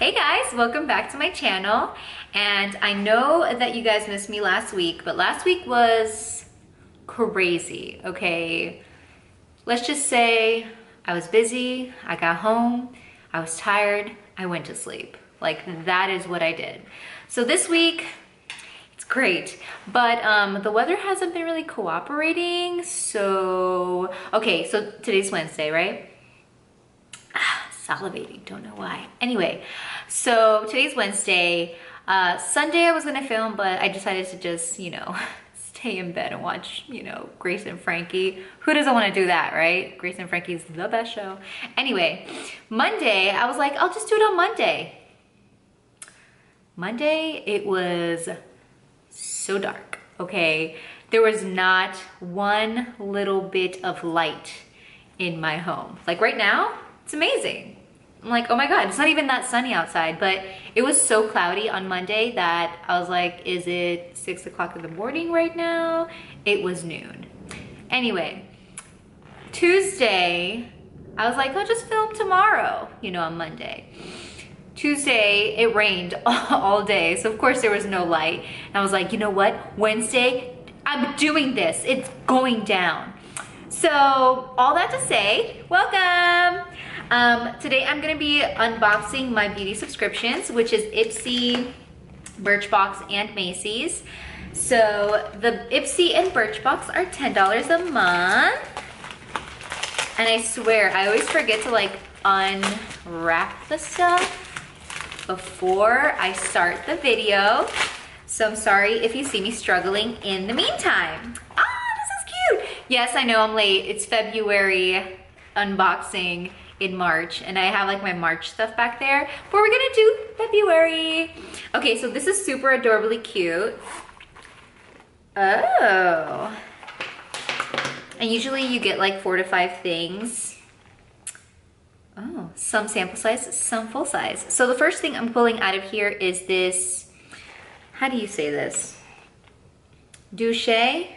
Hey guys, welcome back to my channel. And I know that you guys missed me last week, but last week was crazy, okay? Let's just say I was busy, I got home, I was tired, I went to sleep. Like, that is what I did. So this week, it's great, but the weather hasn't been really cooperating, so... Okay, so today's Wednesday, right? Salivating, don't know why. Anyway, so today's Wednesday. Sunday I was gonna film, but I decided to just, you know, stay in bed and watch, you know, Grace and Frankie. Who doesn't want to do that, right? Grace and Frankie is the best show. Anyway, Monday, I was like, I'll just do it on Monday. Monday, it was so dark, okay? There was not one little bit of light in my home. Like right now, it's amazing. I'm like, oh my God, it's not even that sunny outside, but it was so cloudy on Monday that I was like, is it 6 o'clock in the morning right now? It was noon. Anyway, Tuesday, I was like, I'll just film tomorrow, you know, on Monday. Tuesday, it rained all day, so of course there was no light. And I was like, you know what? Wednesday, I'm doing this. It's going down. So all that to say, welcome. Today I'm gonna be unboxing my beauty subscriptions, which is Ipsy, Birchbox, and Macy's. So the Ipsy and Birchbox are $10 a month. And I swear, I always forget to like unwrap the stuff before I start the video. So I'm sorry if you see me struggling in the meantime. Ah, this is cute. Yes, I know I'm late. It's February unboxing in March, and I have like my March stuff back there, but we're gonna do February. Okay, so this is super adorably cute. Oh. And usually you get like 4 to 5 things. Oh, some sample size, some full size. So the first thing I'm pulling out of here is this, how do you say this? DOUCCE?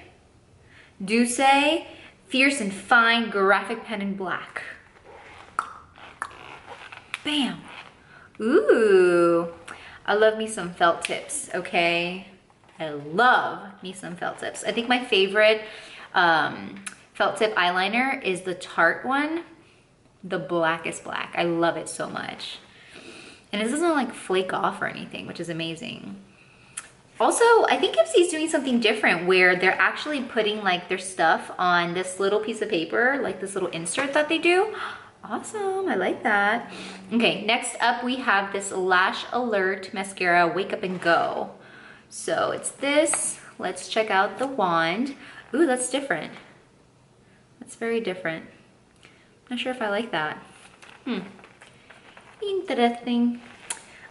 DOUCCE Fierce and Fine Graphic Pen in Black. Bam. Ooh. I love me some felt tips, okay? I love me some felt tips. I think my favorite felt tip eyeliner is the Tarte one, the blackest black. I love it so much. And it doesn't like flake off or anything, which is amazing. Also, I think Ipsy's doing something different where they're actually putting like their stuff on this little piece of paper, like this little insert that they do. Awesome, I like that. Okay, next up we have this Lash Alert Mascara Wake Up and Go. So it's this. Let's check out the wand. Ooh, that's different. That's very different. Not sure if I like that. Interesting.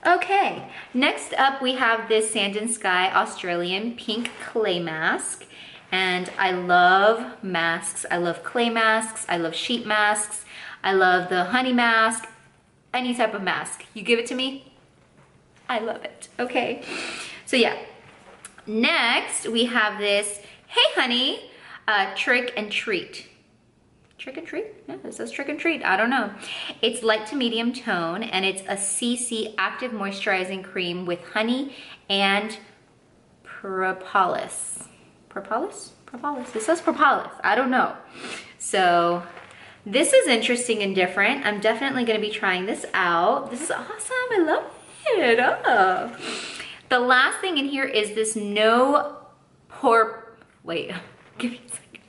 Okay, next up we have this Sand and Sky Australian Pink Clay Mask. And I love masks. I love clay masks. I love sheet masks. I love the honey mask. Any type of mask. You give it to me, I love it. Okay, so yeah. Next, we have this Hey Honey Trick and Treat. Trick and Treat? Yeah, it says Trick and Treat. I don't know. It's light to medium tone, and it's a CC active moisturizing cream with honey and propolis. Propolis? Propolis. It says propolis. I don't know. So this is interesting and different. I'm definitely going to be trying this out. This is awesome. I love it. Oh. The last thing in here is this wait, give me a second.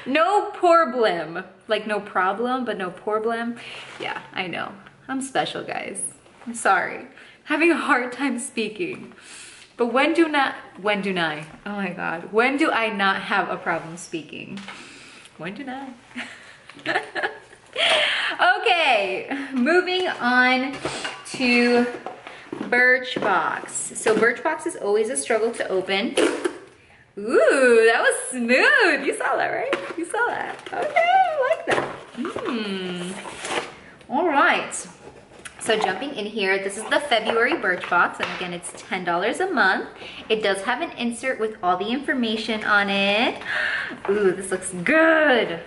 No Poreblem. Like no problem, but no Poreblem. Yeah, I know. I'm special, guys. I'm sorry. Having a hard time speaking. But when do I, oh my God, when do I not have a problem speaking? When do I? Okay, moving on to Birchbox. So Birchbox is always a struggle to open. Ooh, that was smooth. You saw that, right? You saw that. Okay, I like that. All right. So jumping in here, this is the February Birchbox, and again, it's $10 a month. It does have an insert with all the information on it. Ooh, this looks good.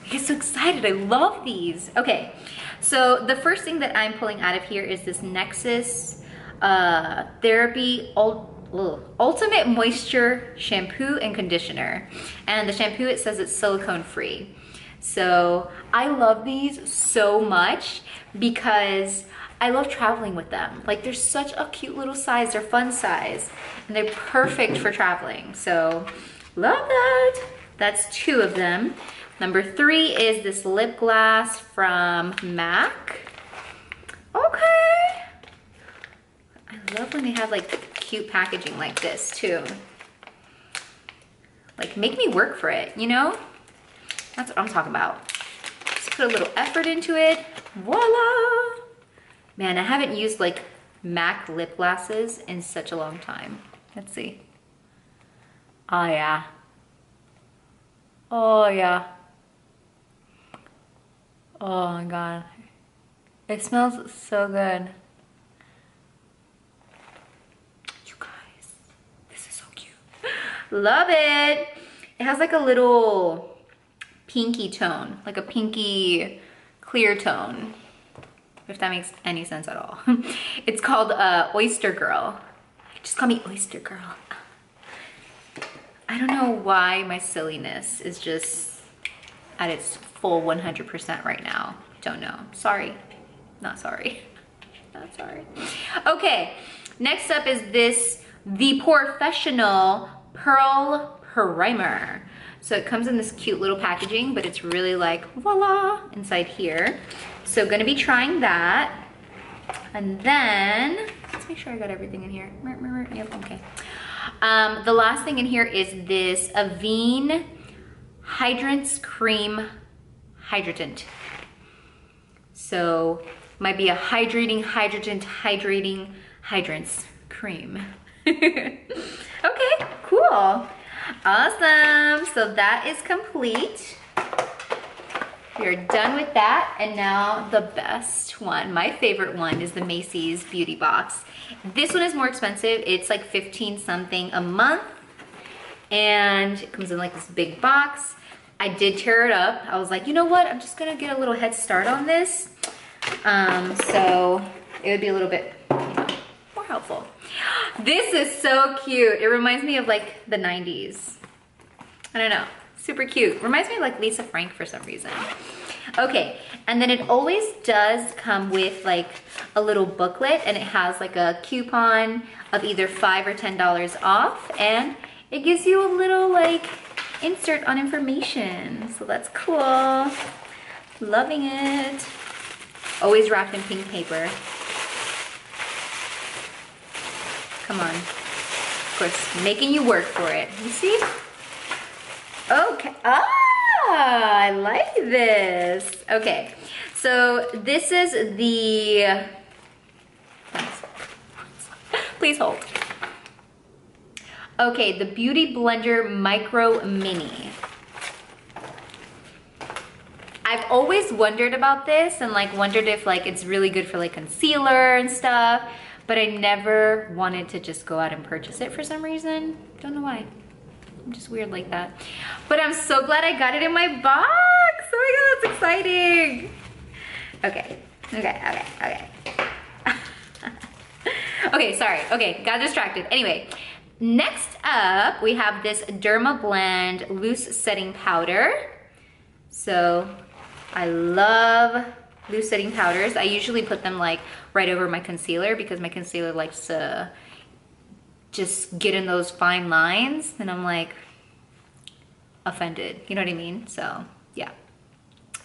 I get so excited, I love these. Okay, So the first thing that I'm pulling out of here is this Nexxus Therappe Ultimate Moisture Shampoo and Conditioner. And the shampoo, it says it's silicone free. So I love these so much because I love traveling with them. Like, they're such a cute little size, they're fun size, and they're perfect for traveling. So love that. That's 2 of them. Number 3 is this lip gloss from MAC. Okay. I love when they have like cute packaging like this too. Like, make me work for it, you know? That's what I'm talking about. Just put a little effort into it. Voila! Man, I haven't used like MAC lip glosses in such a long time. Let's see. Oh yeah. Oh yeah. Oh my god. It smells so good. You guys, this is so cute. Love it. It has like a little pinky tone, like a pinky clear tone, if that makes any sense at all. It's called Oyster Girl. Just call me Oyster Girl. I don't know why my silliness is just at its full 100% right now. Don't know. Sorry. Not sorry. Not sorry. Okay, next up is this, the POREfessional Pearl Primer. So it comes in this cute little packaging, but it's really like, voila, inside here. So gonna be trying that. And then, let's make sure I got everything in here. Yep, okay. The last thing in here is this Avène Hydrance Cream Hydratant. So, might be a hydrating hydrance cream. Okay, cool. Awesome. So that is complete. We are done with that. And now the best one, my favorite one, is the Macy's Beauty Box. This one is more expensive. It's like 15 something a month. And it comes in like this big box. I did tear it up. I was like, you know what? I'm just gonna get a little head start on this. So it would be a little bit, you know, more helpful. This is so cute. It reminds me of like the 90s. I don't know, super cute. Reminds me of like Lisa Frank for some reason. Okay, and then it always does come with like a little booklet, and it has like a coupon of either $5 or $10 off, and it gives you a little like insert on information. So that's cool. Loving it. Always wrapped in pink paper. Come on. Of course, making you work for it. You see? Okay. Ah, I like this. Okay. So this is the... Please hold. Okay, the Beauty Blender Micro Mini. I've always wondered about this and like wondered if like it's really good for like concealer and stuff, but I never wanted to just go out and purchase it for some reason. Don't know why. I'm just weird like that. But I'm so glad I got it in my box. Oh my god, that's exciting. Okay, okay. Okay, sorry. Okay, got distracted. Anyway, next up we have this Dermablend Loose Setting Powder. So I love loose setting powders. I usually put them like right over my concealer because my concealer likes to just get in those fine lines, and I'm like offended, you know what I mean? So yeah.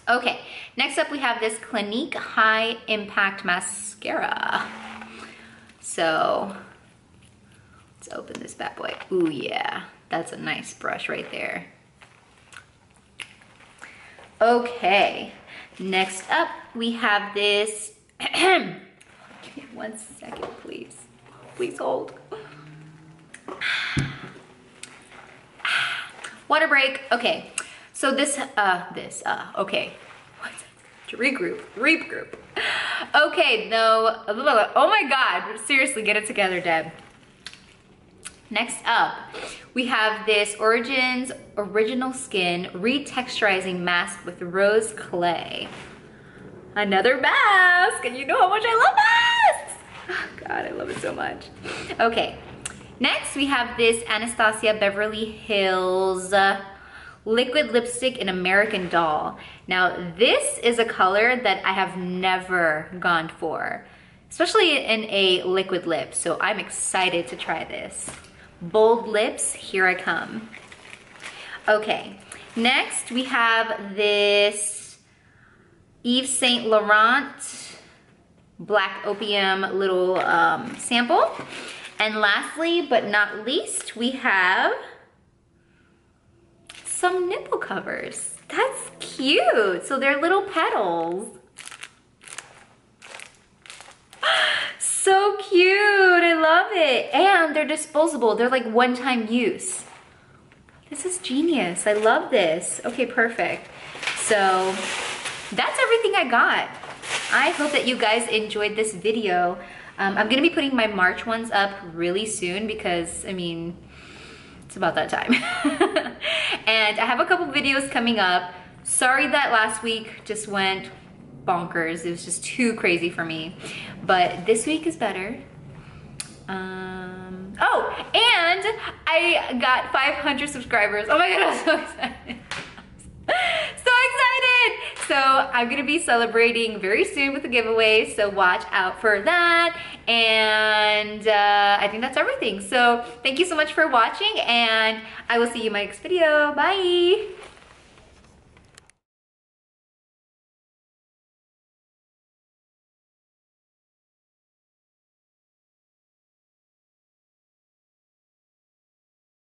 Okay, next up we have this Clinique High Impact Mascara. So let's open this bad boy. Ooh yeah, that's a nice brush right there. Okay, next up we have this, give me 1 second please, please hold. Water break. Okay, so this, okay, regroup. Okay, no, oh my god, seriously, get it together, Deb. Next up, we have this Origins Original Skin Retexturizing Mask with Rose Clay. Another mask, and you know how much I love masks. Oh, God, I love it so much. Okay, next we have this Anastasia Beverly Hills liquid lipstick in American Doll. Now this is a color that I have never gone for, especially in a liquid lip, so I'm excited to try this. Bold lips, here I come. Okay, next we have this Yves Saint Laurent Black Opium little sample. And lastly, but not least, we have some nipple covers. That's cute. So they're little petals. So cute, I love it. And they're disposable. They're like one-time use. This is genius, I love this. Okay, perfect. So that's everything I got. I hope that you guys enjoyed this video. I'm gonna be putting my March ones up really soon because, I mean, it's about that time. And I have a couple videos coming up. Sorry that last week just went bonkers. It was just too crazy for me. But this week is better. Oh, and I got 500 subscribers. Oh my God, I'm so excited. So excited! So I'm gonna be celebrating very soon with a giveaway, so watch out for that. And I think that's everything. So thank you so much for watching, and I will see you in my next video. Bye!